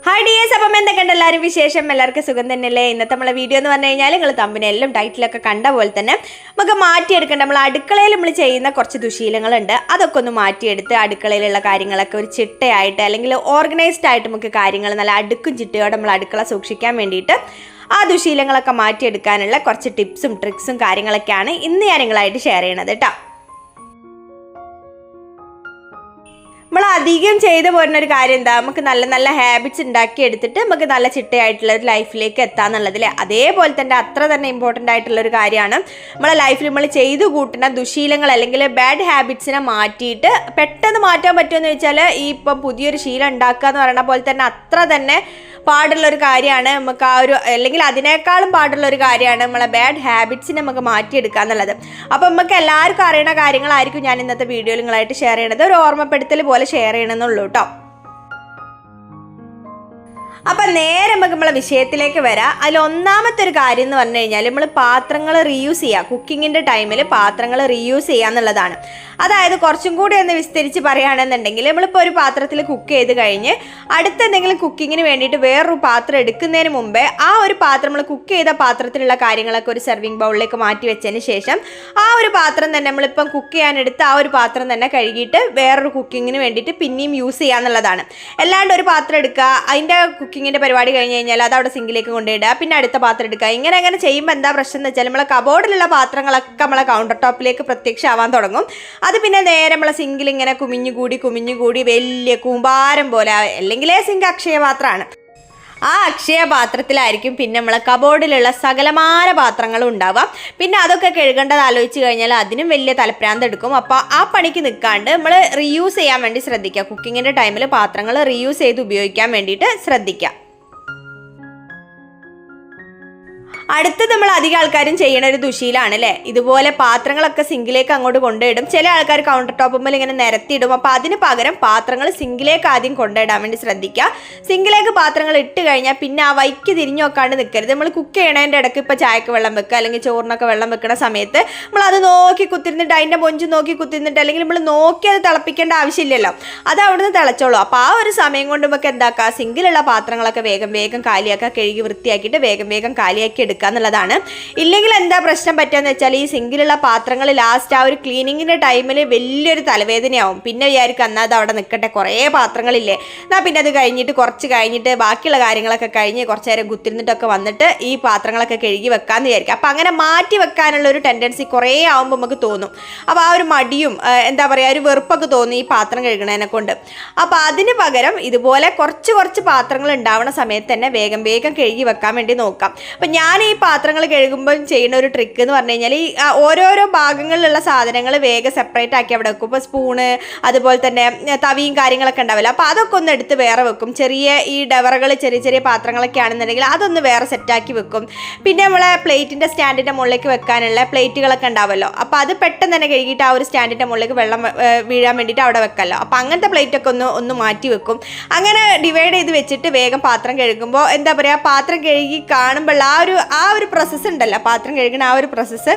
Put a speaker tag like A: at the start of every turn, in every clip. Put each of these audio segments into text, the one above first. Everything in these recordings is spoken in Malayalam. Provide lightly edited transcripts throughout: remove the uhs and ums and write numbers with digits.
A: ഹായ് ഡിയേഴ്സ്, അപ്പം എന്തൊക്കെയുണ്ട് എല്ലാവരും വിശേഷം? എല്ലാവർക്കും സുഖം തന്നെയല്ലേ? ഇന്നത്തെ നമ്മളെ വീഡിയോ എന്ന് പറഞ്ഞു കഴിഞ്ഞാൽ നിങ്ങൾ തമ്പിനെല്ലാം ടൈറ്റിലൊക്കെ കണ്ട പോലെ തന്നെ നമുക്ക് മാറ്റിയെടുക്കേണ്ട നമ്മൾ അടുക്കളയിൽ നമ്മൾ ചെയ്യുന്ന കുറച്ച് ദുശീലങ്ങളുണ്ട്. അതൊക്കെ ഒന്ന് മാറ്റിയെടുത്ത് അടുക്കളയിലുള്ള കാര്യങ്ങളൊക്കെ ഒരു ചിട്ടയായിട്ട് അല്ലെങ്കിൽ ഓർഗനൈസ്ഡ് ആയിട്ട് നമുക്ക് കാര്യങ്ങൾ നല്ല അടുക്കും ചിട്ടയോടെ നമ്മൾ അടുക്കള സൂക്ഷിക്കാൻ വേണ്ടിയിട്ട് ആ ദുശീലങ്ങളൊക്കെ മാറ്റിയെടുക്കാനുള്ള കുറച്ച് ടിപ്സും ട്രിക്സും കാര്യങ്ങളൊക്കെയാണ് ഇന്ന് ഞാൻ നിങ്ങളായിട്ട് ഷെയർ ചെയ്യണത് കേട്ടോ. നമ്മൾ അധികം ചെയ്തു പോരുന്ന ഒരു കാര്യം എന്താ, നമുക്ക് നല്ല നല്ല ഹാബിറ്റ്സ് ഉണ്ടാക്കി എടുത്തിട്ട് നമുക്ക് നല്ല ചിട്ടയായിട്ടുള്ള ഒരു ലൈഫിലേക്ക് എത്താന്നുള്ളതിൽ അതേപോലെ തന്നെ അത്ര തന്നെ ഇമ്പോർട്ടൻ്റ് ആയിട്ടുള്ള ഒരു കാര്യമാണ് നമ്മളെ ലൈഫിൽ നമ്മൾ ചെയ്തു കൂട്ടുന്ന ദുശീലങ്ങൾ അല്ലെങ്കിൽ ബാഡ് ഹാബിറ്റ്സിനെ മാറ്റിയിട്ട് പെട്ടെന്ന് മാറ്റാൻ പറ്റുമെന്ന് വെച്ചാൽ ഈ ഇപ്പം പുതിയൊരു ശീലം ഉണ്ടാക്കുക എന്ന് പറയുന്ന പോലെ തന്നെ അത്ര തന്നെ പാടുള്ളൊരു കാര്യമാണ്. നമുക്ക് ആ ഒരു അല്ലെങ്കിൽ അതിനേക്കാളും പാടുള്ളൊരു കാര്യമാണ് നമ്മളെ ബാഡ് ഹാബിറ്റ്സിനെ നമുക്ക് മാറ്റിയെടുക്കുക എന്നുള്ളത്. അപ്പം നമുക്ക് എല്ലാവർക്കും അറിയുന്ന കാര്യങ്ങളായിരിക്കും ഞാൻ ഇന്നത്തെ വീഡിയോയിൽ നിങ്ങളായിട്ട് ഷെയർ ചെയ്യണത്. ഒരു ഓർമ്മപ്പെടുത്തൽ പോലെ ഷെയർ ചെയ്യണമെന്നുള്ളൂ കേട്ടോ. അപ്പം നേരെ നമുക്ക് നമ്മളെ വിഷയത്തിലേക്ക് വരാം. അതിൽ ഒന്നാമത്തെ ഒരു കാര്യം എന്ന് പറഞ്ഞു കഴിഞ്ഞാൽ നമ്മൾ പാത്രങ്ങൾ റീയൂസ് ചെയ്യുക. കുക്കിങ്ങിൻ്റെ ടൈമിൽ പാത്രങ്ങൾ റീയൂസ് ചെയ്യുക എന്നുള്ളതാണ്. അതായത് കുറച്ചും കൂടി ഒന്ന് വിസ്തരിച്ച് പറയുകയാണെന്നുണ്ടെങ്കിൽ നമ്മളിപ്പോൾ ഒരു പാത്രത്തിൽ കുക്ക് ചെയ്ത് കഴിഞ്ഞ് അടുത്ത എന്തെങ്കിലും കുക്കിങ്ങിന് വേണ്ടിയിട്ട് വേറൊരു പാത്രം എടുക്കുന്നതിന് മുമ്പേ ആ ഒരു പാത്രം നമ്മൾ കുക്ക് ചെയ്ത പാത്രത്തിലുള്ള കാര്യങ്ങളൊക്കെ ഒരു സെർവിങ് ബൗളിലേക്ക് മാറ്റി വെച്ചതിന് ശേഷം ആ ഒരു പാത്രം തന്നെ നമ്മളിപ്പം കുക്ക് ചെയ്യാനെടുത്ത് ആ ഒരു പാത്രം തന്നെ കഴുകിയിട്ട് വേറൊരു കുക്കിങ്ങിന് വേണ്ടിയിട്ട് പിന്നെയും യൂസ് ചെയ്യുക എന്നുള്ളതാണ്. അല്ലാണ്ട് ഒരു പാത്രം എടുക്കുക, അതിൻ്റെ കുക്കിങ്ങിൻ്റെ പരിപാടി കഴിഞ്ഞ് കഴിഞ്ഞാൽ അത് അവിടെ സിങ്കിലേക്ക് കൊണ്ടുപോയിടുക, പിന്നെ അടുത്ത പാത്രം എടുക്കുക. ഇങ്ങനെ ചെയ്യുമ്പോൾ എന്താ പ്രശ്നം എന്ന് വെച്ചാൽ നമ്മളെ കബോർഡിലുള്ള പാത്രങ്ങളൊക്കെ നമ്മളെ കൗണ്ടർ ടോപ്പിലേക്ക് പ്രത്യക്ഷമാവാൻ തുടങ്ങും. അത് പിന്നെ നേരെ നമ്മളെ സിങ്കിൽ ഇങ്ങനെ കുമിഞ്ഞുകൂടി വലിയ കൂമ്പാരം പോലെ, അല്ലെങ്കിലേ സിങ്ക് അക്ഷയപാത്രമാണ്. ആ അക്ഷയപാത്രത്തിലായിരിക്കും പിന്നെ നമ്മളെ കബോർഡിലുള്ള സകലമാന പാത്രങ്ങളും ഉണ്ടാവുക. പിന്നെ അതൊക്കെ കഴുകേണ്ടത് ആലോചിച്ച് കഴിഞ്ഞാൽ അതിനും വലിയ തലപ്രാന്ത് എടുക്കും. അപ്പോൾ ആ പണിക്ക് നിൽക്കാണ്ട് നമ്മൾ റീയൂസ് ചെയ്യാൻ വേണ്ടി ശ്രദ്ധിക്കുക. കുക്കിങ്ങിൻ്റെ ടൈമിൽ പാത്രങ്ങൾ റീയൂസ് ചെയ്ത് ഉപയോഗിക്കാൻ വേണ്ടിയിട്ട് ശ്രദ്ധിക്കുക. അടുത്ത് നമ്മൾ അധികം ആൾക്കാരും ചെയ്യണ ഒരു ദുശീലാണ് അല്ലേ, ഇതുപോലെ പാത്രങ്ങളൊക്കെ സിങ്കിലേക്ക് അങ്ങോട്ട് കൊണ്ടുപോയിടും. ചില ആൾക്കാർ കൗണ്ടർ ടോപ്പുമ്പോൾ ഇങ്ങനെ നിരത്തിയിടും. അപ്പോൾ അതിന് പകരം പാത്രങ്ങൾ സിങ്കിലേക്ക് ആദ്യം കൊണ്ടുപോയിടാൻ വേണ്ടി ശ്രദ്ധിക്കുക. സിങ്കിലേക്ക് പാത്രങ്ങൾ ഇട്ട് കഴിഞ്ഞാൽ പിന്നെ ആ വൈക്ക് തിരിഞ്ഞു നോക്കാണ്ട് നിൽക്കരുത്. നമ്മൾ കുക്ക് ചെയ്യണതിൻ്റെ ഇടയ്ക്ക് ഇപ്പോൾ ചായക്ക് വെള്ളം വെക്കുക അല്ലെങ്കിൽ ചോറിനൊക്കെ വെള്ളം വെക്കുന്ന സമയത്ത് നമ്മൾ അത് നോക്കി കുത്തിരുന്നിട്ട് അതിൻ്റെ മൊഞ്ച് നോക്കി കുത്തിരുന്നിട്ട് അല്ലെങ്കിൽ നമ്മൾ നോക്കി അത് തിളപ്പിക്കേണ്ട ആവശ്യമില്ലല്ലോ, അത് അവിടുന്ന് തിളച്ചോളൂ. അപ്പോൾ ആ ഒരു സമയം കൊണ്ട് നമുക്ക് എന്താക്കുക, സിങ്കിലുള്ള പാത്രങ്ങളൊക്കെ വേഗം കാലിയാക്കുക, കഴുകി വൃത്തിയാക്കിയിട്ട് വേഗം കാലിയാക്കി എടുക്കുക എന്നുള്ളതാണ്. ഇല്ലെങ്കിൽ എന്താ പ്രശ്നം പറ്റുകയെന്ന് വെച്ചാൽ ഈ സിങ്കിലുള്ള പാത്രങ്ങൾ ലാസ്റ്റ് ആ ഒരു ക്ലീനിങ്ങിൻ്റെ ടൈമിൽ വലിയൊരു തലവേദനയാവും. പിന്നെ വിചാരിക്കും എന്നാൽ അത് അവിടെ നിൽക്കട്ടെ, കുറേ പാത്രങ്ങളില്ലേ, എന്നാൽ പിന്നെ അത് കുറച്ച് കഴിഞ്ഞിട്ട് ബാക്കിയുള്ള കാര്യങ്ങളൊക്കെ കഴിഞ്ഞ് കുറച്ച് നേരം കുത്തിരുന്നിട്ടൊക്കെ വന്നിട്ട് ഈ പാത്രങ്ങളൊക്കെ കഴുകി വെക്കാമെന്ന് വിചാരിക്കും. അപ്പോൾ അങ്ങനെ മാറ്റി വെക്കാനുള്ള ഒരു ടെൻഡൻസി കുറേ ആകുമ്പോൾ നമുക്ക് തോന്നും. അപ്പോൾ ആ ഒരു മടിയും എന്താ പറയുക ഒരു വെറുപ്പൊക്കെ തോന്നും ഈ പാത്രം കഴുകണതിനെ കൊണ്ട്. അപ്പോൾ അതിന് പകരം ഇതുപോലെ കുറച്ച് പാത്രങ്ങൾ ഉണ്ടാവുന്ന സമയത്ത് തന്നെ വേഗം കഴുകി വെക്കാൻ വേണ്ടി നോക്കാം. അപ്പം ഞാൻ ഈ പാത്രങ്ങൾ കഴുകുമ്പോൾ ചെയ്യുന്ന ഒരു ട്രിക്ക് എന്ന് പറഞ്ഞു കഴിഞ്ഞാൽ ഈ ഓരോരോ ഭാഗങ്ങളിലുള്ള സാധനങ്ങൾ വേഗം സെപ്പറേറ്റ് ആക്കി അവിടെ വെക്കും. ഇപ്പോൾ സ്പൂണ് അതുപോലെ തന്നെ തവിയും കാര്യങ്ങളൊക്കെ ഉണ്ടാവില്ല, അപ്പോൾ അതൊക്കെ ഒന്ന് എടുത്ത് വേറെ വെക്കും. ചെറിയ ഈ ഡവറുകൾ ചെറിയ പാത്രങ്ങളൊക്കെ ആണെന്നുണ്ടെങ്കിൽ അതൊന്ന് വേറെ സെറ്റാക്കി വെക്കും. പിന്നെ നമ്മളെ പ്ലേറ്റിൻ്റെ സ്റ്റാൻഡിൻ്റെ മുകളിലേക്ക് വെക്കാനുള്ള പ്ലേറ്റുകളൊക്കെ ഉണ്ടാവുമല്ലോ, അപ്പോൾ അത് പെട്ടെന്ന് തന്നെ കഴുകിയിട്ട് ആ ഒരു സ്റ്റാൻഡിൻ്റെ മുകളിലേക്ക് വെള്ളം വീഴാൻ വേണ്ടിയിട്ട് അവിടെ വെക്കാമല്ലോ. അപ്പോൾ അങ്ങനത്തെ പ്ലേറ്റൊക്കെ ഒന്ന് മാറ്റി വെക്കും. അങ്ങനെ ഡിവൈഡ് ചെയ്ത് വെച്ചിട്ട് വേഗം പാത്രം കഴുകുമ്പോൾ എന്താ പറയുക, പാത്രം കഴുകി കാണുമ്പോൾ ആ ഒരു പ്രോസസ്സ് ഉണ്ടല്ലോ, പാത്രം കഴുകുന്ന ആ ഒരു പ്രോസസ്സ്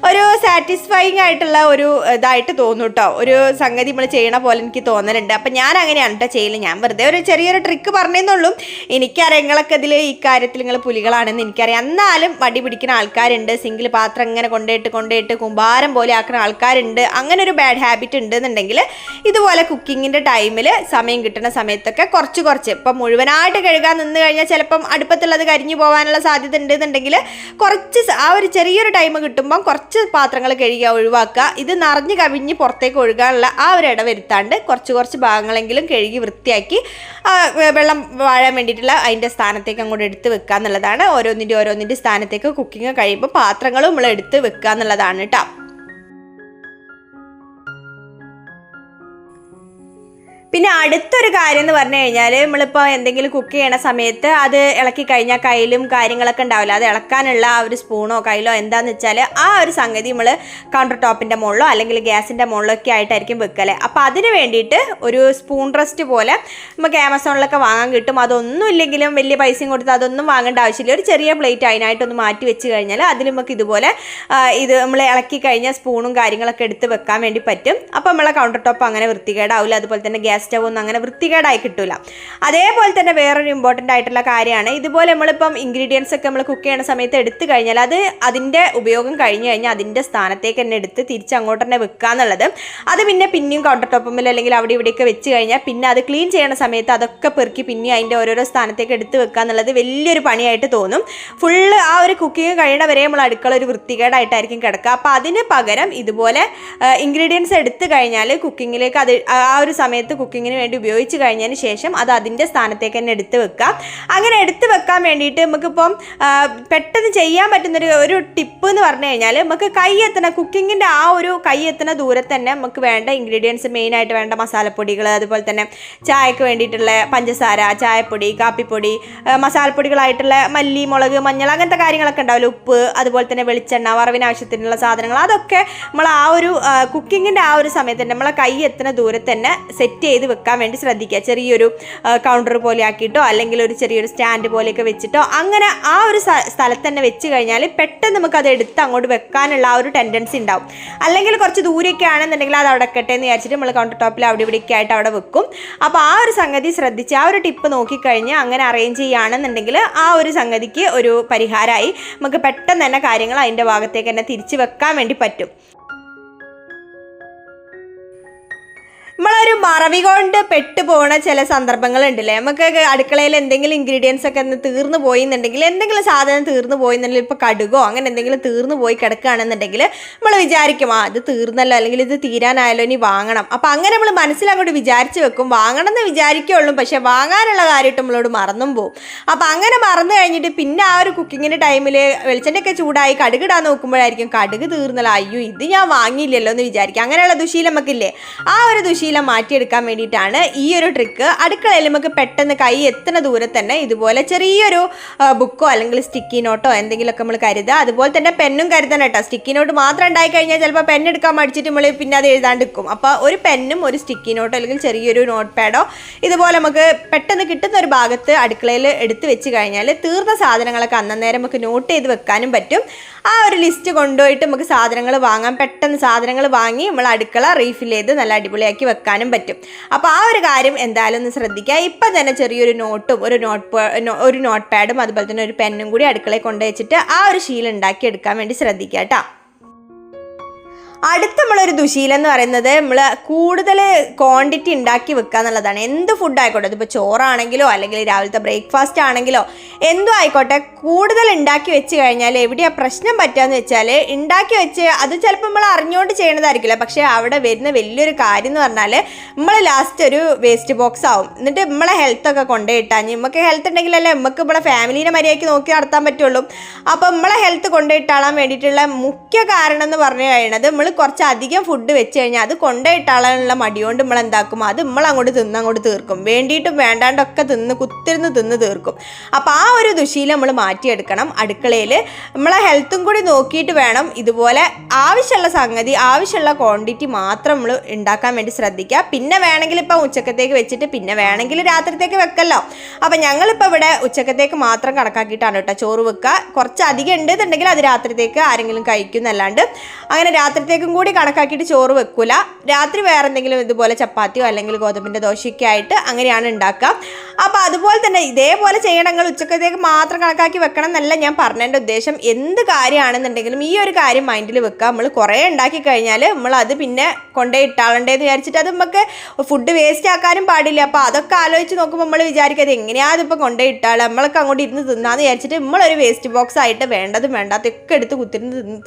A: ഒരു സാറ്റിസ്ഫൈങ് ആയിട്ടുള്ള ഒരു ഇതായിട്ട് തോന്നും കേട്ടോ. ഒരു സംഗതി നമ്മൾ ചെയ്യണ പോലെ എനിക്ക് തോന്നലുണ്ട്. അപ്പം ഞാൻ അങ്ങനെയാണ് കേട്ടോ ചെയ്യല്. ഞാൻ വെറുതെ ഒരു ചെറിയൊരു ട്രിക്ക് പറഞ്ഞെന്നുള്ളൂ. എനിക്കറിയാം നിങ്ങളൊക്കെ ഇതിൽ ഈ കാര്യത്തിൽ നിങ്ങൾ പുലികളാണെന്ന് എനിക്കറിയാം. എന്നാലും മടി പിടിക്കുന്ന ആൾക്കാരുണ്ട്. സിംഗിൾ പാത്രം ഇങ്ങനെ കൊണ്ടുപോയിട്ട് കുമ്പാരം പോലെ ആക്കുന്ന ആൾക്കാരുണ്ട്. അങ്ങനെ ഒരു ബാഡ് ഹാബിറ്റ് ഉണ്ടെന്നുണ്ടെങ്കിൽ ഇതുപോലെ കുക്കിങ്ങിൻ്റെ ടൈമിൽ സമയം കിട്ടുന്ന സമയത്തൊക്കെ കുറച്ച് ഇപ്പം മുഴുവനായിട്ട് കഴുകാൻ നിന്ന് കഴിഞ്ഞാൽ ചിലപ്പം അടുപ്പത്തുള്ളത് കരിഞ്ഞു പോകാനുള്ള സാധ്യത ഉണ്ടെന്നുണ്ടെങ്കിൽ കുറച്ച് ആ ഒരു ചെറിയൊരു ടൈം കിട്ടുമ്പം കുറച്ച് പാത്രങ്ങൾ കഴുകുക, ഒഴിവാക്കുക. ഇത് നിറഞ്ഞ് കവിഞ്ഞ് പുറത്തേക്ക് ഒഴുകാനുള്ള ആ ഒരു ഇടവരുത്താണ്ട് കുറച്ച് ഭാഗങ്ങളെങ്കിലും കഴുകി വൃത്തിയാക്കി വെള്ളം വാഴാൻ വേണ്ടിയിട്ടുള്ള അതിൻ്റെ സ്ഥാനത്തേക്ക് അങ്ങോട്ട് എടുത്ത് വെക്കുക എന്നുള്ളതാണ്. ഓരോന്നിൻ്റെ സ്ഥാനത്തേക്ക് കുക്കിങ് കഴിയുമ്പോൾ പാത്രങ്ങളും നമ്മൾ എടുത്ത് വെക്കുക എന്നുള്ളതാണ് കേട്ടോ. പിന്നെ അടുത്തൊരു കാര്യം എന്ന് പറഞ്ഞു കഴിഞ്ഞാൽ നമ്മളിപ്പോൾ എന്തെങ്കിലും കുക്ക് ചെയ്യണ സമയത്ത് അത് ഇളക്കി കഴിഞ്ഞാൽ കയ്യിലും കാര്യങ്ങളൊക്കെ ഉണ്ടാവില്ല, അത് ഇളക്കാനുള്ള ആ ഒരു സ്പൂണോ കയ്യിലോ എന്താണെന്ന് വെച്ചാൽ ആ ഒരു സംഗതി നമ്മൾ കൗണ്ടർ ടോപ്പിൻ്റെ മുകളിലോ അല്ലെങ്കിൽ ഗ്യാസിൻ്റെ മുകളിലോ ഒക്കെ ആയിട്ടായിരിക്കും വെക്കല്. അപ്പോൾ അതിന് വേണ്ടിയിട്ട് ഒരു സ്പൂൺ റെസ്റ്റ് പോലെ നമുക്ക് ആമസോണിലൊക്കെ വാങ്ങാൻ കിട്ടും. അതൊന്നും ഇല്ലെങ്കിലും വലിയ പൈസയും കൊടുത്ത് അതൊന്നും വാങ്ങേണ്ട ആവശ്യമില്ല. ഒരു ചെറിയ പ്ലേറ്റ് അതിനായിട്ടൊന്ന് മാറ്റി വെച്ച് കഴിഞ്ഞാൽ അതിൽ നമുക്ക് ഇതുപോലെ ഇത് നമ്മൾ ഇളക്കി കഴിഞ്ഞാൽ സ്പൂണും കാര്യങ്ങളൊക്കെ എടുത്ത് വെക്കാൻ വേണ്ടി പറ്റും. അപ്പോൾ നമ്മളെ കൗണ്ടർ ടോപ്പ് അങ്ങനെ വൃത്തികേടാവില്ല. അതുപോലെ തന്നെ ഗ്യാസ് സ്റ്റവ് ഒന്നും അങ്ങനെ വൃത്തികേടായി കിട്ടില്ല. അതേപോലെ തന്നെ വേറൊരു ഇമ്പോർട്ടൻ്റ് ആയിട്ടുള്ള കാര്യമാണ്, ഇതുപോലെ നമ്മളിപ്പം ഇൻഗ്രീഡിയൻസ് ഒക്കെ നമ്മൾ കുക്ക് ചെയ്യുന്ന സമയത്ത് എടുത്തു കഴിഞ്ഞാൽ അത് അതിൻ്റെ ഉപയോഗം കഴിഞ്ഞ് കഴിഞ്ഞാൽ അതിൻ്റെ സ്ഥാനത്തേക്ക് തന്നെ എടുത്ത് തിരിച്ച് അങ്ങോട്ട് തന്നെ വെക്കുക എന്നുള്ളത്. അത് പിന്നെയും കൗണ്ടർ ടോപ്പുമ്പിൽ അല്ലെങ്കിൽ അവിടെ ഇവിടെയൊക്കെ വെച്ച് കഴിഞ്ഞാൽ പിന്നെ അത് ക്ലീൻ ചെയ്യുന്ന സമയത്ത് അതൊക്കെ പെറുക്കി പിന്നെ അതിൻ്റെ ഓരോരോ സ്ഥാനത്തേക്ക് എടുത്ത് വെക്കുക എന്നുള്ളത് വലിയൊരു പണിയായിട്ട് തോന്നും. ഫുള്ള് ആ ഒരു കുക്കിംഗ് കഴിയണവരെ നമ്മൾ അടുക്കള ഒരു വൃത്തികേടായിട്ടായിരിക്കും കിടക്കുക. അപ്പോൾ അതിന് പകരം ഇതുപോലെ ഇൻഗ്രീഡിയൻസ് എടുത്തു കഴിഞ്ഞാൽ കുക്കിങ്ങിലേക്ക് അത് ആ ഒരു സമയത്ത് കുക്കിങ്ങിന് വേണ്ടി ഉപയോഗിച്ച് കഴിഞ്ഞതിന് ശേഷം അത് അതിൻ്റെ സ്ഥാനത്തേക്ക് തന്നെ എടുത്ത് വെക്കുക. അങ്ങനെ എടുത്ത് വെക്കാൻ വേണ്ടിയിട്ട് നമുക്കിപ്പം പെട്ടെന്ന് ചെയ്യാൻ പറ്റുന്നൊരു ടിപ്പ് എന്ന് പറഞ്ഞു കഴിഞ്ഞാൽ നമുക്ക് കുക്കിങ്ങിൻ്റെ ആ ഒരു കൈ എത്തുന്ന ദൂരത്ത് തന്നെ നമുക്ക് വേണ്ട ഇൻഗ്രീഡിയൻസ്, മെയിനായിട്ട് വേണ്ട മസാലപ്പൊടികൾ, അതുപോലെ തന്നെ ചായക്ക് വേണ്ടിയിട്ടുള്ള പഞ്ചസാര, ചായപ്പൊടി, കാപ്പിപ്പൊടി, മസാലപ്പൊടികളായിട്ടുള്ള മല്ലി, മുളക്, മഞ്ഞൾ, അങ്ങനത്തെ കാര്യങ്ങളൊക്കെ ഉണ്ടാവില്ല, ഉപ്പ്, അതുപോലെ തന്നെ വെളിച്ചെണ്ണ, വറവിന് ആവശ്യത്തിനുള്ള സാധനങ്ങൾ, അതൊക്കെ നമ്മൾ ആ ഒരു കുക്കിങ്ങിൻ്റെ ആ ഒരു സമയത്ത് തന്നെ നമ്മളെ കൈ എത്തുന്ന ദൂരത്ത് തന്നെ സെറ്റ് ചെയ്ത് വെക്കാൻ വേണ്ടി ശ്രദ്ധിക്കുക. ചെറിയൊരു കൗണ്ടർ പോലെ ആക്കിയിട്ടോ അല്ലെങ്കിൽ ഒരു ചെറിയൊരു സ്റ്റാൻഡ് പോലെയൊക്കെ വെച്ചിട്ടോ അങ്ങനെ ആ ഒരു സ്ഥലത്ത് തന്നെ വെച്ച് കഴിഞ്ഞാൽ പെട്ടെന്ന് നമുക്കത് എടുത്ത് അങ്ങോട്ട് വെക്കാനുള്ള ആ ഒരു ടെൻഡൻസി ഉണ്ടാവും. അല്ലെങ്കിൽ കുറച്ച് ദൂരെയൊക്കെ ആണെന്നുണ്ടെങ്കിൽ അത് അവിടെ വെക്കട്ടെ എന്ന് വിചാരിച്ചിട്ട് നമ്മൾ കൗണ്ടർ ടോപ്പിൽ അവിടെ ഇവിടെയൊക്കെ ആയിട്ട് അവിടെ വെക്കും. അപ്പോൾ ആ ഒരു സംഗതി ശ്രദ്ധിച്ച് ആ ഒരു ടിപ്പ് നോക്കിക്കഴിഞ്ഞ് അങ്ങനെ അറേഞ്ച് ചെയ്യുകയാണെന്നുണ്ടെങ്കിൽ ആ ഒരു സംഗതിക്ക് ഒരു പരിഹാരമായി നമുക്ക് പെട്ടെന്ന് തന്നെ കാര്യങ്ങൾ അതിൻ്റെ ഭാഗത്തേക്ക് തന്നെ തിരിച്ച് വെക്കാൻ വേണ്ടി പറ്റും. നമ്മളൊരു മറവി കൊണ്ട് പെട്ടുപോകുന്ന ചില സന്ദർഭങ്ങളുണ്ടല്ലേ, നമുക്ക് അടുക്കളയിൽ എന്തെങ്കിലും ഇൻഗ്രീഡിയൻസ് ഒക്കെ ഒന്ന് തീർന്നു പോയി എന്നുണ്ടെങ്കിൽ, എന്തെങ്കിലും സാധനം തീർന്നു പോയി എന്നുണ്ടെങ്കിൽ, ഇപ്പോൾ കടുകോ അങ്ങനെ എന്തെങ്കിലും തീർന്നു പോയി കിടക്കുകയാണെന്നുണ്ടെങ്കിൽ നമ്മൾ വിചാരിക്കും ഇത് തീർന്നല്ലോ അല്ലെങ്കിൽ ഇത് തീരാനായാലോ ഇനി വാങ്ങണം. അപ്പോൾ അങ്ങനെ നമ്മൾ മനസ്സിലങ്ങോട്ട് വിചാരിച്ച് വെക്കും, വാങ്ങണം എന്ന് വിചാരിക്കുള്ളൂ, പക്ഷെ വാങ്ങാനുള്ള കാര്യമായിട്ട് നമ്മളോട് മറന്നും പോകും. അപ്പോൾ അങ്ങനെ മറന്നു കഴിഞ്ഞിട്ട് പിന്നെ ആ ഒരു കുക്കിങ്ങിൻ്റെ ടൈമിൽ വെളിച്ചെണ്ണയൊക്കെ ചൂടായി കടുകിടാൻ നോക്കുമ്പോഴായിരിക്കും കടുക് തീർന്നല്ലോ, അയ്യോ ഇത് ഞാൻ വാങ്ങിയില്ലല്ലോ എന്ന് വിചാരിക്കും. അങ്ങനെയുള്ള ദുശീലം നമുക്കില്ലേ, ആ ഒരു ദുശീലം മാറ്റിയെടുക്കാൻ വേണ്ടിയിട്ടാണ് ഈ ഒരു ട്രിക്ക്. അടുക്കളയിൽ നമുക്ക് പെട്ടെന്ന് കൈ എത്തുന്ന ദൂരത്ത് തന്നെ ഇതുപോലെ ചെറിയൊരു ബുക്കോ അല്ലെങ്കിൽ സ്റ്റിക്കി നോട്ടോ എന്തെങ്കിലുമൊക്കെ നമ്മൾ കരുതുക. അതുപോലെ തന്നെ പെന്നും കരുതണം കേട്ടോ. സ്റ്റിക്കി നോട്ട് മാത്രം ഉണ്ടായി കഴിഞ്ഞാൽ ചിലപ്പോൾ പെൻ എടുക്കാൻ മടിച്ചിട്ട് നമ്മൾ പിന്നെ അത് എഴുതാണ്ടിരിക്കും. അപ്പോൾ ഒരു പെന്നും ഒരു സ്റ്റിക്കി നോട്ടോ അല്ലെങ്കിൽ ചെറിയൊരു നോട്ട് പാഡോ ഇതുപോലെ നമുക്ക് പെട്ടെന്ന് കിട്ടുന്ന ഒരു ഭാഗത്ത് അടുക്കളയിൽ എടുത്ത് വെച്ച് കഴിഞ്ഞാൽ തീർന്ന സാധനങ്ങളൊക്കെ അന്നേരം നമുക്ക് നോട്ട് ചെയ്ത് വെക്കാനും പറ്റും. ആ ഒരു ലിസ്റ്റ് കൊണ്ടുപോയിട്ട് നമുക്ക് സാധനങ്ങൾ വാങ്ങാൻ, പെട്ടെന്ന് സാധനങ്ങൾ വാങ്ങി നമ്മൾ അടുക്കള റീഫിൽ ചെയ്ത് നല്ല അടിപൊളിയാക്കി വെക്കാനും പറ്റും. അപ്പോൾ ആ ഒരു കാര്യം എന്തായാലും ഒന്ന് ശ്രദ്ധിക്കുക. ഇപ്പം തന്നെ ചെറിയൊരു നോട്ടും ഒരു നോട്ട് പാഡും അതുപോലെ തന്നെ ഒരു പെന്നും കൂടി അടുക്കളയിൽ കൊണ്ടുവച്ചിട്ട് ആ ഒരു ശീലം ഉണ്ടാക്കി എടുക്കാൻ വേണ്ടി ശ്രദ്ധിക്കുക കേട്ടോ. അടുത്ത നമ്മളൊരു ദുശീലം എന്ന് പറയുന്നത് നമ്മൾ കൂടുതൽ ക്വാണ്ടിറ്റി ഉണ്ടാക്കി വെക്കുക എന്നുള്ളതാണ്. എന്ത് ഫുഡ് ആയിക്കോട്ടെ, അതിപ്പോൾ ചോറാണെങ്കിലോ അല്ലെങ്കിൽ രാവിലത്തെ ബ്രേക്ക്ഫാസ്റ്റ് ആണെങ്കിലോ എന്തോ ആയിക്കോട്ടെ, കൂടുതൽ ഉണ്ടാക്കി വെച്ച് കഴിഞ്ഞാൽ എവിടെയാണ് പ്രശ്നം പറ്റുകയെന്ന് വെച്ചാൽ, ഉണ്ടാക്കി വെച്ച് അത് ചിലപ്പോൾ നമ്മൾ അറിഞ്ഞുകൊണ്ട് ചെയ്യണതായിരിക്കില്ല, പക്ഷേ അവിടെ വരുന്ന വലിയൊരു കാര്യം എന്ന് പറഞ്ഞാൽ നമ്മൾ ലാസ്റ്റ് ഒരു വേസ്റ്റ് ബോക്സ് ആവും. എന്നിട്ട് നമ്മളെ ഹെൽത്തൊക്കെ കൊണ്ടുപോയിട്ടാൽ, നമുക്ക് ഹെൽത്ത് ഉണ്ടെങ്കിലല്ലേ നമുക്ക് നമ്മളെ ഫാമിലീനെ മര്യാദയ്ക്ക് നോക്കി നടത്താൻ പറ്റുള്ളൂ. അപ്പോൾ നമ്മളെ ഹെൽത്ത് കൊണ്ടുപോയിട്ടാളാൻ വേണ്ടിയിട്ടുള്ള മുഖ്യ കാരണം എന്ന് പറഞ്ഞു കഴിയുന്നത്, നമ്മൾ കുറച്ചധികം ഫുഡ് വെച്ച് കഴിഞ്ഞാൽ അത് കൊണ്ടുപോയിട്ടാളാനുള്ള മടിയോണ്ട് നമ്മൾ എന്താക്കും, അത് നമ്മളങ്ങോട്ട് തീർക്കും. വേണ്ടിയിട്ടും വേണ്ടാണ്ടൊക്കെ കുത്തിരുന്ന് തീർക്കും. അപ്പോൾ ആ ഒരു ദുശീലം നമ്മൾ മാറ്റിയെടുക്കണം. അടുക്കളയിൽ നമ്മളെ ഹെൽത്തും കൂടി നോക്കിയിട്ട് വേണം ഇതുപോലെ ആവശ്യമുള്ള സംഗതി, ആവശ്യമുള്ള ക്വാണ്ടിറ്റി മാത്രം നമ്മൾ ഉണ്ടാക്കാൻ വേണ്ടി ശ്രദ്ധിക്കുക. പിന്നെ വേണമെങ്കിൽ ഇപ്പം ഉച്ചക്കത്തേക്ക് വെച്ചിട്ട് പിന്നെ വേണമെങ്കിൽ രാത്രിത്തേക്ക് വെക്കല്ലോ. അപ്പം ഞങ്ങളിപ്പോൾ ഇവിടെ ഉച്ചക്കത്തേക്ക് മാത്രം കണക്കാക്കിയിട്ടാണ് കേട്ടോ ചോറ് വെക്കുക. കുറച്ച് അധികം ഉണ്ടെന്നുണ്ടെങ്കിൽ അത് രാത്രിത്തേക്ക് ആരെങ്കിലും കഴിക്കും എന്നല്ലാണ്ട് അങ്ങനെ രാത്രിത്തേക്കും കൂടി കണക്കാക്കിയിട്ട് ചോറ് വെക്കൂല. രാത്രി വേറെ എന്തെങ്കിലും ഇതുപോലെ ചപ്പാത്തിയോ അല്ലെങ്കിൽ ഗോതമ്പിൻ്റെ ദോശയൊക്കെ ആയിട്ട് അങ്ങനെയാണ് ഉണ്ടാക്കുക. അപ്പോൾ അതുപോലെ തന്നെ ഇതേപോലെ ചെയ്യണമെങ്കിൽ ഉച്ചക്കത്തേക്ക് മാത്രം കണക്കാക്കി വെക്കണം എന്നല്ല ഞാൻ പറഞ്ഞതിൻ്റെ ഉദ്ദേശം. എന്ത് കാര്യമാണെന്നുണ്ടെങ്കിലും ഈ ഒരു കാര്യം മൈൻഡിൽ വെക്കുക. നമ്മൾ കുറേ ഉണ്ടാക്കി കഴിഞ്ഞാൽ നമ്മൾ അത് പിന്നെ കൊണ്ടുപോയി ഇട്ടാളണ്ടേന്ന് വിചാരിച്ചിട്ട് അത് നമുക്ക് ഫുഡ് വേസ്റ്റ് ആക്കാനും പാടില്ല. അപ്പോൾ അതൊക്കെ ആലോചിച്ച് നോക്കുമ്പോൾ നമ്മൾ വിചാരിക്കുന്നത് എങ്ങനെയാണ് അതിപ്പോൾ കൊണ്ടുപോയി ഇട്ടാൾ, നമ്മളൊക്കെ അങ്ങോട്ട് ഇരുന്ന് തിന്നാന്ന് വിചാരിച്ചിട്ട് നമ്മളൊരു വേസ്റ്റ് ബോക്സ് ആയിട്ട് വേണ്ടതും വേണ്ടാത്തൊക്കെ എടുത്ത്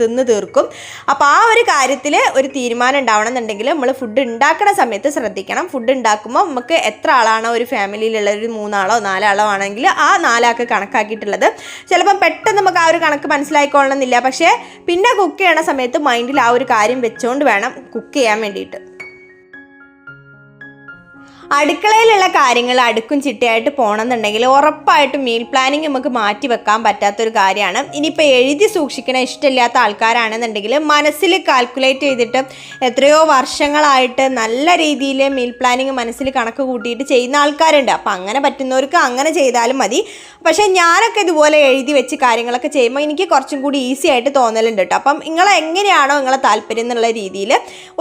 A: തിന്ന് തീർക്കും. അപ്പോൾ ആ ഒരു കാര്യത്തിൽ ഒരു തീരുമാനം ഉണ്ടാവണം എന്നുണ്ടെങ്കിൽ നമ്മൾ ഫുഡ് ഉണ്ടാക്കുന്ന സമയത്ത് ശ്രദ്ധിക്കണം. ഫുഡ് ഉണ്ടാക്കുമ്പോൾ നമുക്ക് എത്ര ആളാണോ ഒരു ഫാമിലിയിലുള്ള, ഒരു 3 ആളോ 4 ആളോ ആണെങ്കിൽ ആ 4 ആൾക്ക് കണക്കാക്കിയിട്ടുള്ളത് ചിലപ്പം പെട്ടെന്ന് നമുക്ക് ആ ഒരു കണക്ക് മനസ്സിലായിക്കൊള്ളണമെന്നില്ല. പക്ഷേ പിന്നെ കുക്ക് ചെയ്യണ സമയത്ത് മൈൻഡിൽ ആ ഒരു കാര്യം വെച്ചുകൊണ്ട് വേണം കുക്ക് ചെയ്യാൻ വേണ്ടിയിട്ട്. അടുക്കളയിലുള്ള കാര്യങ്ങൾ അടുക്കും ചിട്ടയായിട്ട് പോകണമെന്നുണ്ടെങ്കിൽ ഉറപ്പായിട്ടും മീൽ പ്ലാനിങ് നമുക്ക് മാറ്റി വെക്കാൻ പറ്റാത്തൊരു കാര്യമാണ്. ഇനിയിപ്പോൾ എഴുതി സൂക്ഷിക്കണ ഇഷ്ടമില്ലാത്ത ആൾക്കാരാണെന്നുണ്ടെങ്കിൽ മനസ്സിൽ കാൽക്കുലേറ്റ് ചെയ്തിട്ട് എത്രയോ വർഷങ്ങളായിട്ട് നല്ല രീതിയിൽ മീൽ പ്ലാനിങ് മനസ്സിൽ കണക്ക് കൂട്ടിയിട്ട് ചെയ്യുന്ന ആൾക്കാരുണ്ട്. അപ്പം അങ്ങനെ പറ്റുന്നവർക്ക് അങ്ങനെ ചെയ്താലും മതി. പക്ഷേ ഞാനൊക്കെ ഇതുപോലെ എഴുതി വെച്ച് കാര്യങ്ങളൊക്കെ ചെയ്യുമ്പോൾ എനിക്ക് കുറച്ചും കൂടി ഈസി ആയിട്ട് തോന്നലുണ്ട് കേട്ടോ. അപ്പം എങ്ങനെയാണോ നിങ്ങളെ താല്പര്യം എന്നുള്ള രീതിയിൽ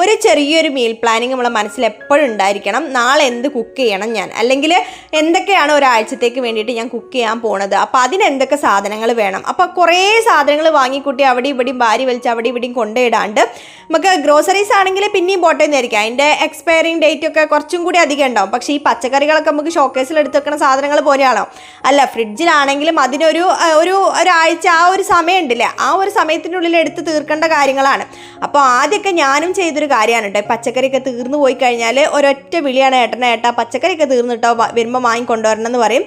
A: ഒരു ചെറിയൊരു മീൽ പ്ലാനിങ് നമ്മളെ മനസ്സിൽ എപ്പോഴും ഉണ്ടായിരിക്കണം. നാളെ എന്ത് കുക്ക് ചെയ്യണം ഞാൻ, അല്ലെങ്കിൽ എന്തൊക്കെയാണ് ഒരാഴ്ചത്തേക്ക് വേണ്ടിയിട്ട് ഞാൻ കുക്ക് ചെയ്യാൻ പോണത്, അപ്പോൾ അതിനെന്തൊക്കെ സാധനങ്ങൾ വേണം. അപ്പോൾ കുറേ സാധനങ്ങൾ വാങ്ങിക്കൂട്ടി അവിടെ ഇവിടെയും ഭാരി വലിച്ച് അവിടെ ഇവിടെയും കൊണ്ടുപോയിടാണ്ട് നമുക്ക് ഗ്രോസറീസ് ആണെങ്കിൽ പിന്നെയും പോട്ടേന്നായിരിക്കും, അതിൻ്റെ എക്സ്പയറിങ് ഡേറ്റ് ഒക്കെ കുറച്ചും കൂടി അധികം ഉണ്ടാവും. പക്ഷേ ഈ പച്ചക്കറികളൊക്കെ നമുക്ക് ഷോക്കേസിൽ എടുത്ത് വെക്കുന്ന സാധനങ്ങൾ പോലെയാണോ? അല്ല, ഫ്രിഡ്ജിലാണെങ്കിലും അതിനൊരു ഒരാഴ്ച ആ ഒരു സമയം ഉണ്ടല്ലേ, ആ ഒരു സമയത്തിനുള്ളിൽ എടുത്ത് തീർക്കേണ്ട കാര്യങ്ങളാണ്. അപ്പോൾ ആദ്യമൊക്കെ ഞാനും ചെയ്തൊരു കാര്യമാണ് കേട്ടോ. പച്ചക്കറിയൊക്കെ തീർന്നു പോയി കഴിഞ്ഞാൽ ഒരൊറ്റ വിളിയാണ്, ഏട്ടാ പച്ചക്കറിയൊക്കെ തീർന്നിട്ടോ, വരുമ്പോൾ വാങ്ങിക്കൊണ്ടുവരണം എന്ന് പറയും.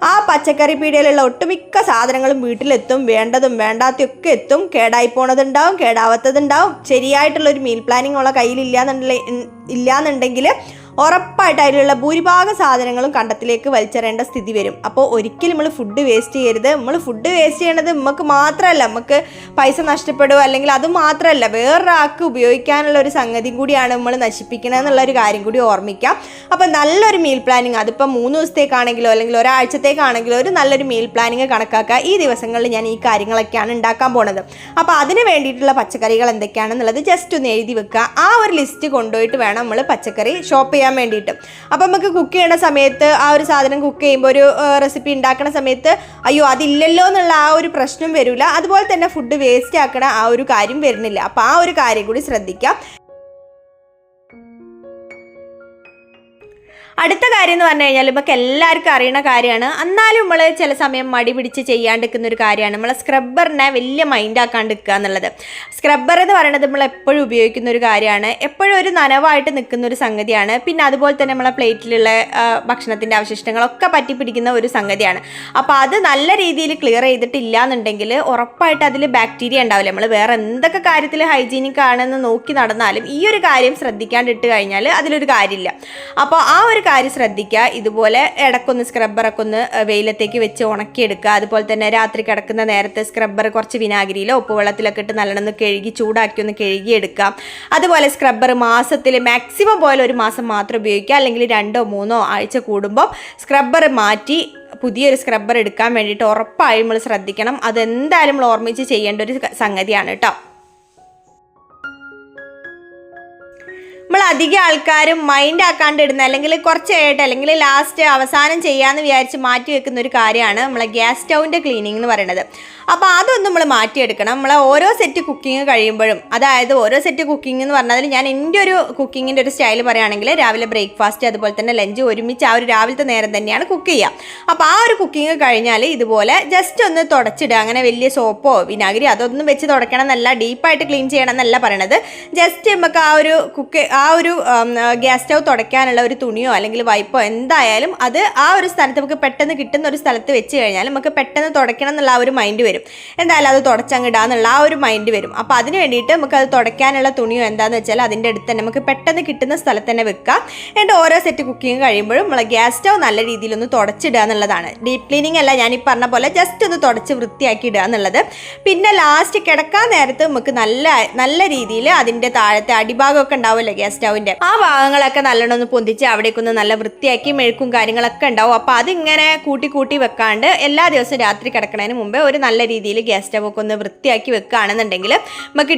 A: ആ പച്ചക്കറി പീടികയിലുള്ള ഒട്ടുമിക്ക സാധനങ്ങളും വീട്ടിലെത്തും, വേണ്ടതും വേണ്ടാത്തതൊക്കെ എത്തും. കേടായി പോണതുണ്ടാവും, കേടാവാത്തതുണ്ടാവും. ശരിയായിട്ടുള്ളൊരു മീൽ പ്ലാനിങ് ഉള്ള കയ്യിൽ ഇല്ലാന്നുണ്ടെങ്കിൽ ഉറപ്പായിട്ട് അതിലുള്ള ഭൂരിഭാഗം സാധനങ്ങളും കണ്ടത്തിലേക്ക് വലിച്ചെറിയേണ്ട സ്ഥിതി വരും. അപ്പോൾ ഒരിക്കലും നമ്മൾ ഫുഡ് വേസ്റ്റ് ചെയ്യരുത്. നമ്മൾ ഫുഡ് വേസ്റ്റ് ചെയ്യണത് നമുക്ക് മാത്രമല്ല, നമുക്ക് പൈസ നഷ്ടപ്പെടുക, അല്ലെങ്കിൽ അത് മാത്രമല്ല വേറൊരാൾക്ക് ഉപയോഗിക്കാനുള്ള ഒരു സംഗതി കൂടിയാണ് നമ്മൾ നശിപ്പിക്കണമെന്നുള്ളൊരു കാര്യം കൂടി ഓർമ്മിക്കാം. അപ്പോൾ നല്ലൊരു മീൽ പ്ലാനിങ്, അതിപ്പോൾ 3 ദിവസത്തേക്കാണെങ്കിലോ അല്ലെങ്കിൽ ഒരാഴ്ചത്തേക്കാണെങ്കിലോ ഒരു നല്ലൊരു മീൽ പ്ലാനിങ് കണക്കാക്കുക. ഈ ദിവസങ്ങളിൽ ഞാൻ ഈ കാര്യങ്ങളൊക്കെയാണ് ഉണ്ടാക്കാൻ പോണത്. അപ്പോൾ അതിന് വേണ്ടിയിട്ടുള്ള പച്ചക്കറികൾ എന്തൊക്കെയാണെന്നുള്ളത് ജസ്റ്റ് ഒന്ന് എഴുതി വെക്കുക. ആ ഒരു ലിസ്റ്റ് കൊണ്ടുപോയിട്ട് വേണം നമ്മൾ പച്ചക്കറി ഷോപ്പ് ചെയ്യാൻ വേണ്ടിയിട്ട്. അപ്പം നമുക്ക് കുക്ക് ചെയ്യുന്ന സമയത്ത് ആ ഒരു സാധനം കുക്ക് ചെയ്യുമ്പോൾ ഒരു റെസിപ്പി ഉണ്ടാക്കുന്ന സമയത്ത് അയ്യോ അതില്ലല്ലോ എന്നുള്ള ആ ഒരു പ്രശ്നം വരില്ല. അതുപോലെ തന്നെ ഫുഡ് വേസ്റ്റ് ആക്കണ ആ ഒരു കാര്യം വരുന്നില്ല. അപ്പോൾ ആ ഒരു കാര്യം കൂടി ശ്രദ്ധിക്കാം. അടുത്ത കാര്യം എന്ന് പറഞ്ഞു കഴിഞ്ഞാൽ നമുക്ക് എല്ലാവർക്കും അറിയുന്ന കാര്യമാണ്, എന്നാലും നമ്മൾ ചില സമയം മടി പിടിച്ച് ചെയ്യാണ്ടിരിക്കുന്ന ഒരു കാര്യമാണ് നമ്മളെ സ്ക്രബ്ബറിനെ വലിയ മൈൻഡ് ആക്കാണ്ടിരിക്കുക എന്നുള്ളത്. സ്ക്രബ്ബർ എന്ന് പറയുന്നത് നമ്മൾ എപ്പോഴും ഉപയോഗിക്കുന്ന ഒരു കാര്യമാണ്, എപ്പോഴും ഒരു നനവായിട്ട് നിൽക്കുന്ന ഒരു സംഗതിയാണ്. പിന്നെ അതുപോലെ തന്നെ നമ്മളെ പ്ലേറ്റിലുള്ള ഭക്ഷണത്തിൻ്റെ അവശിഷ്ടങ്ങളൊക്കെ പറ്റി പിടിക്കുന്ന ഒരു സംഗതിയാണ്. അപ്പോൾ അത് നല്ല രീതിയിൽ ക്ലിയർ ചെയ്തിട്ടില്ല എന്നുണ്ടെങ്കിൽ ഉറപ്പായിട്ട് അതിൽ ബാക്ടീരിയ ഉണ്ടാവില്ല. നമ്മൾ വേറെ എന്തൊക്കെ കാര്യത്തിൽ ഹൈജീനിക് ആണെന്ന് നോക്കി നടന്നാലും ഈ ഒരു കാര്യം ശ്രദ്ധിക്കാണ്ടിട്ട് കഴിഞ്ഞാൽ അതിലൊരു കാര്യമില്ല. അപ്പോൾ ആ ഒരു കാര്യം ശ്രദ്ധിക്കുക. ഇതുപോലെ ഇടക്കൊന്ന് സ്ക്രബ്ബറൊക്കെ ഒന്ന് വെയിലത്തേക്ക് വെച്ച് ഉണക്കിയെടുക്കുക. അതുപോലെ തന്നെ രാത്രി കിടക്കുന്ന നേരത്തെ സ്ക്രബ്ബർ കുറച്ച് വിനാഗിരിയിലോ ഉപ്പുവെള്ളത്തിലൊക്കെ ഇട്ട് നല്ലോണം കഴുകി ചൂടാക്കി ഒന്ന് കഴുകിയെടുക്കുക. അതുപോലെ സ്ക്രബ്ബർ മാസത്തിൽ മാക്സിമം പോലെ ഒരു മാസം മാത്രം ഉപയോഗിക്കുക, അല്ലെങ്കിൽ 2-3 ആഴ്ച കൂടുമ്പോൾ സ്ക്രബ്ബർ മാറ്റി പുതിയൊരു സ്ക്രബ്ബർ എടുക്കാൻ വേണ്ടിയിട്ട് ഉറപ്പായും നമ്മൾ ശ്രദ്ധിക്കണം. അതെന്തായാലും നമ്മൾ ഓർമ്മിച്ച് ചെയ്യേണ്ട ഒരു സംഗതിയാണ് കേട്ടോ. നമ്മൾ അധികം ആൾക്കാരും മൈൻഡ് ആക്കാണ്ടിടുന്ന, അല്ലെങ്കിൽ കുറച്ചായിട്ട് അല്ലെങ്കിൽ ലാസ്റ്റ് അവസാനം ചെയ്യാമെന്ന് വിചാരിച്ച് മാറ്റി വെക്കുന്ന ഒരു കാര്യമാണ് നമ്മളെ ഗ്യാസ് സ്റ്റൗവിൻ്റെ ക്ലീനിങ് എന്ന് പറയുന്നത്. അപ്പോൾ അതൊന്നും നമ്മൾ മാറ്റിയെടുക്കണം. നമ്മൾ ഓരോ സെറ്റ് കുക്കിങ് കഴിയുമ്പോഴും, അതായത് ഓരോ സെറ്റ് കുക്കിംഗ് എന്ന് പറഞ്ഞാൽ ഞാൻ എൻ്റെ ഒരു കുക്കിങ്ങിൻ്റെ ഒരു സ്റ്റൈൽ പറയുകയാണെങ്കിൽ രാവിലെ ബ്രേക്ക്ഫാസ്റ്റ് അതുപോലെ തന്നെ ലഞ്ച് ഒരുമിച്ച് ആ ഒരു രാവിലത്തെ നേരം തന്നെയാണ് കുക്ക് ചെയ്യുക. അപ്പോൾ ആ ഒരു കുക്കിങ് കഴിഞ്ഞാൽ ഇതുപോലെ ജസ്റ്റ് ഒന്ന് തുടച്ചിടുക. അങ്ങനെ വലിയ സോപ്പോ വിനാഗിരി അതൊന്നും വെച്ച് തുടയ്ക്കണം എന്നല്ല, ഡീപ്പായിട്ട് ക്ലീൻ ചെയ്യണം എന്നല്ല പറയണത്. ജസ്റ്റ് നമുക്ക് ആ ഒരു ഗ്യാസ് സ്റ്റൗ തുടയ്ക്കാനുള്ള ഒരു തുണിയോ അല്ലെങ്കിൽ വൈപ്പോ എന്തായാലും അത് ആ ഒരു സ്ഥലത്ത് നമുക്ക് പെട്ടെന്ന് കിട്ടുന്ന ഒരു സ്ഥലത്ത് വെച്ച് കഴിഞ്ഞാൽ നമുക്ക് പെട്ടെന്ന് തുടയ്ക്കണം എന്നുള്ള ആ ഒരു മൈൻഡ് വരും. എന്തായാലും അത് തുടച്ചങ്ങിടാന്നുള്ള ആ ഒരു മൈൻഡ് വരും. അപ്പോൾ അതിന് വേണ്ടിയിട്ട് നമുക്ക് അത് തുടയ്ക്കാനുള്ള തുണിയോ എന്താണെന്ന് വെച്ചാൽ അതിൻ്റെ അടുത്ത് തന്നെ നമുക്ക് പെട്ടെന്ന് കിട്ടുന്ന സ്ഥലത്ത് തന്നെ വെക്കാം. എന്നിട്ട് ഓരോ സെറ്റ് കുക്കിങ് കഴിയുമ്പോഴും നമ്മൾ ഗ്യാസ് സ്റ്റൗ നല്ല രീതിയിലൊന്ന് തുടച്ചിടുക എന്നുള്ളതാണ്. ഡീപ്പ് ക്ലീനിങ് അല്ല, ഞാൻ ഈ പറഞ്ഞ പോലെ ജസ്റ്റ് ഒന്ന് തുടച്ച് വൃത്തിയാക്കി ഇടുക എന്നുള്ളത്. പിന്നെ ലാസ്റ്റ് കിടക്കാൻ നേരത്ത് നമുക്ക് നല്ല രീതിയിൽ അതിൻ്റെ താഴത്തെ അടിഭാഗമൊക്കെ ഉണ്ടാവുമല്ലോ ഗ്യാസ് സ്റ്റൗവിൻ്റെ, ആ ഭാഗങ്ങളൊക്കെ നല്ലോണം ഒന്ന് പൊന്തിച്ച് അവിടേക്കൊന്ന് നല്ല വൃത്തിയാക്കി മെഴുക്കും കാര്യങ്ങളൊക്കെ ഉണ്ടാവും. അപ്പോൾ അതിങ്ങനെ കൂട്ടി വെക്കാണ്ട് എല്ലാ ദിവസവും രാത്രി കിടക്കുന്നതിന് മുമ്പേ ഒരു നല്ല രീതിയിൽ ഗ്യാസ് സ്റ്റവ് ഒക്കെ ഒന്ന് വൃത്തിയാക്കി വെക്കുകയാണെന്നുണ്ടെങ്കിൽ നമുക്ക്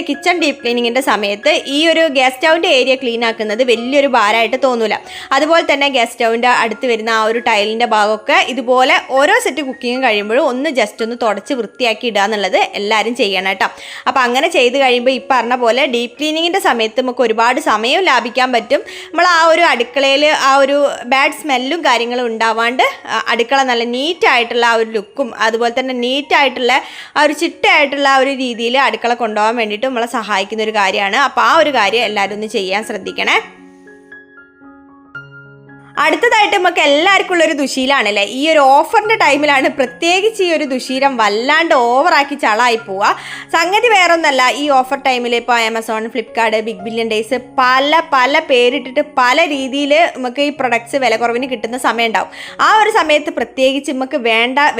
A: കിച്ചൺ ഡീപ്പ് ക്ലീനിങ്ങിൻ്റെ സമയത്ത് ഈ ഒരു ഗ്യാസ് സ്റ്റൗവിൻ്റെ ഏരിയ ക്ലീൻ ആക്കുന്നത് വലിയൊരു ഭാരമായിട്ട് തോന്നില്ല. അതുപോലെ തന്നെ ഗ്യാസ് സ്റ്റൗവിൻ്റെ അടുത്ത് വരുന്ന ആ ഒരു ടൈലിൻ്റെ ഭാഗമൊക്കെ ഇതുപോലെ ഓരോ സെറ്റ് കുക്കിങ് കഴിയുമ്പോഴും ഒന്ന് ജസ്റ്റ് ഒന്ന് തുടച്ച് വൃത്തിയാക്കി ഇടുക എന്നുള്ളത് എല്ലാവരും ചെയ്യണം കേട്ടോ. അപ്പോൾ അങ്ങനെ ചെയ്ത് കഴിയുമ്പോൾ ഈ പറഞ്ഞ പോലെ ഡീപ്പ് ക്ലീനിങ്ങിൻ്റെ സമയത്ത് നമുക്ക് ഒരുപാട് സമയം ലാഭിക്കാൻ പറ്റും. നമ്മൾ ആ ഒരു അടുക്കളയിൽ ആ ഒരു ബാഡ് സ്മെല്ലും കാര്യങ്ങളും ഉണ്ടാവാണ്ട് അടുക്കള നല്ല നീറ്റായിട്ടുള്ള ആ ഒരു ലുക്കും അതുപോലെ തന്നെ നീറ്റായിട്ടുള്ള ആ ഒരു ചിട്ടയായിട്ടുള്ള ആ ഒരു രീതിയിൽ അടുക്കള കൊണ്ടുപോകാൻ വേണ്ടിയിട്ട് നമ്മളെ സഹായിക്കുന്ന ഒരു കാര്യമാണ്. അപ്പോൾ ആ ഒരു കാര്യം എല്ലാവരും ഒന്ന് ചെയ്യാൻ ശ്രദ്ധിക്കണേ. അടുത്തതായിട്ട് നമുക്ക് എല്ലാവർക്കും ഉള്ളൊരു ദുശീലാണല്ലേ, ഈ ഒരു ഓഫറിൻ്റെ ടൈമിലാണ് പ്രത്യേകിച്ച് ഈ ഒരു ദുശീലം വല്ലാണ്ട് ഓവറാക്കി ചളായി പോവുക. സംഗതി വേറൊന്നല്ല, ഈ ഓഫർ ടൈമിൽ ഇപ്പോൾ Amazon, Flipkart, Big Billion Days പല പേരിട്ടിട്ട് പല രീതിയിൽ നമുക്ക് ഈ പ്രൊഡക്ട്സ് വില കുറവിന് കിട്ടുന്ന സമയം ഉണ്ടാവും. ആ ഒരു സമയത്ത് പ്രത്യേകിച്ച് നമുക്ക്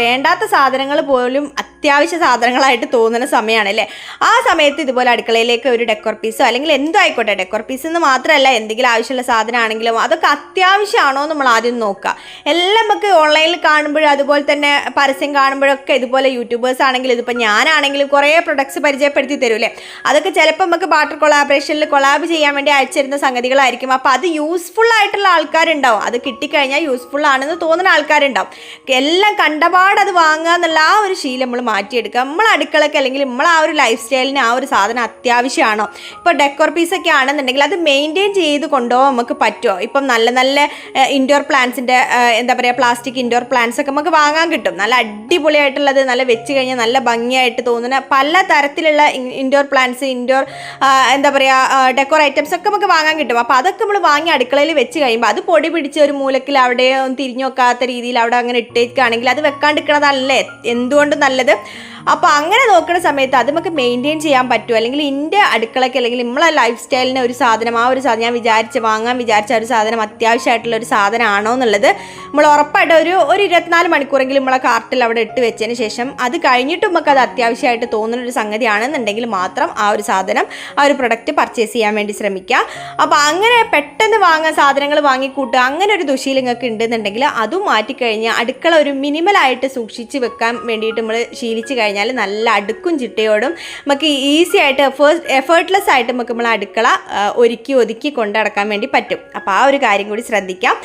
A: വേണ്ടാത്ത സാധനങ്ങൾ പോലും അത്യാവശ്യ സാധനങ്ങളായിട്ട് തോന്നുന്ന സമയമാണ് അല്ലേ. ആ സമയത്ത് ഇതുപോലെ അടുക്കളയിലേക്ക് ഒരു ഡെക്കോർ പീസോ അല്ലെങ്കിൽ എന്തോ ആയിക്കോട്ടെ, ഡെക്കോർ പീസ് എന്ന് മാത്രമല്ല എന്തെങ്കിലും ആവശ്യമുള്ള സാധനമാണെങ്കിലും അതൊക്കെ അത്യാവശ്യമാണോ നമ്മൾ ആദ്യം നോക്കുക. എല്ലാം നമുക്ക് ഓൺലൈനിൽ കാണുമ്പോഴും അതുപോലെ തന്നെ പരസ്യം കാണുമ്പോഴൊക്കെ ഇതുപോലെ യൂട്യൂബേഴ്സ് ആണെങ്കിലും ഇതിപ്പോൾ ഞാനാണെങ്കിലും കുറേ പ്രൊഡക്ട്സ് പരിചയപ്പെടുത്തി തരൂലേ, അതൊക്കെ ചിലപ്പോൾ നമുക്ക് ബാർട്ടർ കൊളാബറേഷനിൽ കൊളാബ് ചെയ്യാൻ വേണ്ടി അയച്ചിരുന്ന സംഗതികളായിരിക്കും. അപ്പോൾ അത് യൂസ്ഫുൾ ആയിട്ടുള്ള ആൾക്കാരുണ്ടാവും, അത് കിട്ടിക്കഴിഞ്ഞാൽ യൂസ്ഫുൾ ആണെന്ന് തോന്നുന്ന ആൾക്കാരുണ്ടാവും. എല്ലാം കണ്ടപാട് അത് വാങ്ങുക എന്നുള്ള ആ ഒരു ശീലം നമ്മൾ മാറ്റിയെടുക്കുക. നമ്മൾ അടുക്കളയ്ക്ക് അല്ലെങ്കിൽ നമ്മൾ ആ ഒരു ലൈഫ് സ്റ്റൈലിന് ആ ഒരു സാധനം അത്യാവശ്യമാണോ? ഇപ്പോൾ ഡെക്കോർ പീസൊക്കെ ആണെന്നുണ്ടെങ്കിൽ അത് മെയിൻറ്റെയിൻ ചെയ്ത് കൊണ്ടുപോകാൻ നമുക്ക് പറ്റുമോ? ഇപ്പം നല്ല നല്ല ഇൻഡോർ പ്ലാന്റ്സിൻ്റെ എന്താ പറയുക, പ്ലാസ്റ്റിക് ഇൻഡോർ പ്ലാന്റ്സ് ഒക്കെ നമുക്ക് വാങ്ങാൻ കിട്ടും. നല്ല അടിപൊളിയായിട്ടുള്ളത്, നല്ല വെച്ച് കഴിഞ്ഞാൽ നല്ല ഭംഗിയായിട്ട് തോന്നുന്ന പല തരത്തിലുള്ള ഇൻഡോർ പ്ലാന്റ്സ്, ഇൻഡോർ എന്താ പറയുക ഡെക്കോർ ഐറ്റംസ് ഒക്കെ നമുക്ക് വാങ്ങാൻ കിട്ടും. അപ്പോൾ അതൊക്കെ നമ്മൾ വാങ്ങി അടുക്കളയിൽ വെച്ച് കഴിയുമ്പോൾ അത് പൊടി പിടിച്ച് ഒരു മൂലക്കിൽ അവിടെ തിരിഞ്ഞു വെക്കാത്ത രീതിയിൽ അവിടെ അങ്ങനെ ഇട്ടേക്കുകയാണെങ്കിൽ അത് വെക്കാണ്ടിരിക്കണതല്ലേ എന്തുകൊണ്ടും നല്ലത്. അപ്പോൾ അങ്ങനെ നോക്കുന്ന സമയത്ത് അത് നമുക്ക് മെയിൻറ്റെയിൻ ചെയ്യാൻ പറ്റുമോ? അല്ലെങ്കിൽ എൻ്റെ അടുക്കളയ്ക്ക് അല്ലെങ്കിൽ നമ്മളെ ലൈഫ് സ്റ്റൈലിന് ഒരു സാധനം, ആ ഒരു സാധനം ഞാൻ വാങ്ങാൻ വിചാരിച്ച ഒരു സാധനം അത്യാവശ്യമായിട്ടുള്ള ഒരു സാധനമാണോ എന്നുള്ളത് നമ്മൾ ഉറപ്പായിട്ട് ഒരു 24 മണിക്കൂറെങ്കിലും നമ്മളെ കാർട്ടിൽ അവിടെ ഇട്ട് വെച്ചതിന് ശേഷം അത് കഴിഞ്ഞിട്ടും നമുക്ക് അത് അത്യാവശ്യമായിട്ട് തോന്നുന്ന ഒരു സംഗതിയാണെന്നുണ്ടെങ്കിൽ മാത്രം ആ ഒരു സാധനം, ആ ഒരു പ്രൊഡക്റ്റ് പർച്ചേസ് ചെയ്യാൻ വേണ്ടി ശ്രമിക്കുക. അപ്പോൾ അങ്ങനെ പെട്ടെന്ന് സാധനങ്ങൾ വാങ്ങിക്കൂട്ടുക അങ്ങനെ ഒരു ദുശീലം നിങ്ങൾക്ക് ഉണ്ടെന്നുണ്ടെങ്കിൽ അതും മാറ്റിക്കഴിഞ്ഞാൽ അടുക്കള ഒരു മിനിമലായിട്ട് സൂക്ഷിച്ച് വെക്കാൻ വേണ്ടിയിട്ട് നമ്മൾ ശീലിച്ച് കഴിഞ്ഞാൽ നല്ല അടുക്കും ചിട്ടയോടും നമുക്ക് ഈസി ആയിട്ട് എഫേർട്ട്ലെസ് ആയിട്ട് നമുക്ക് നമ്മളെ അടുക്കള ഒതുക്കി കൊണ്ടടക്കാൻ വേണ്ടി പറ്റും. അപ്പോൾ ആ ഒരു കാര്യം കൂടി ശ്രദ്ധിക്കാം.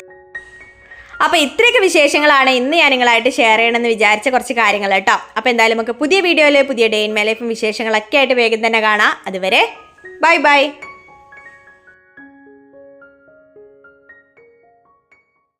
A: അപ്പോൾ ഇത്രയൊക്കെ വിശേഷങ്ങളാണ് ഇന്ന് ഞാൻ നിങ്ങളായിട്ട് ഷെയർ ചെയ്യണമെന്ന് വിചാരിച്ച കുറച്ച് കാര്യങ്ങൾ കേട്ടോ. അപ്പോൾ എന്തായാലും നമുക്ക് പുതിയ വീഡിയോയിൽ പുതിയ ഡേ ഇൻ മൈ ലൈഫും വിശേഷങ്ങളൊക്കെ ആയിട്ട് വേഗം തന്നെ കാണാം. അതുവരെ ബൈ ബൈ.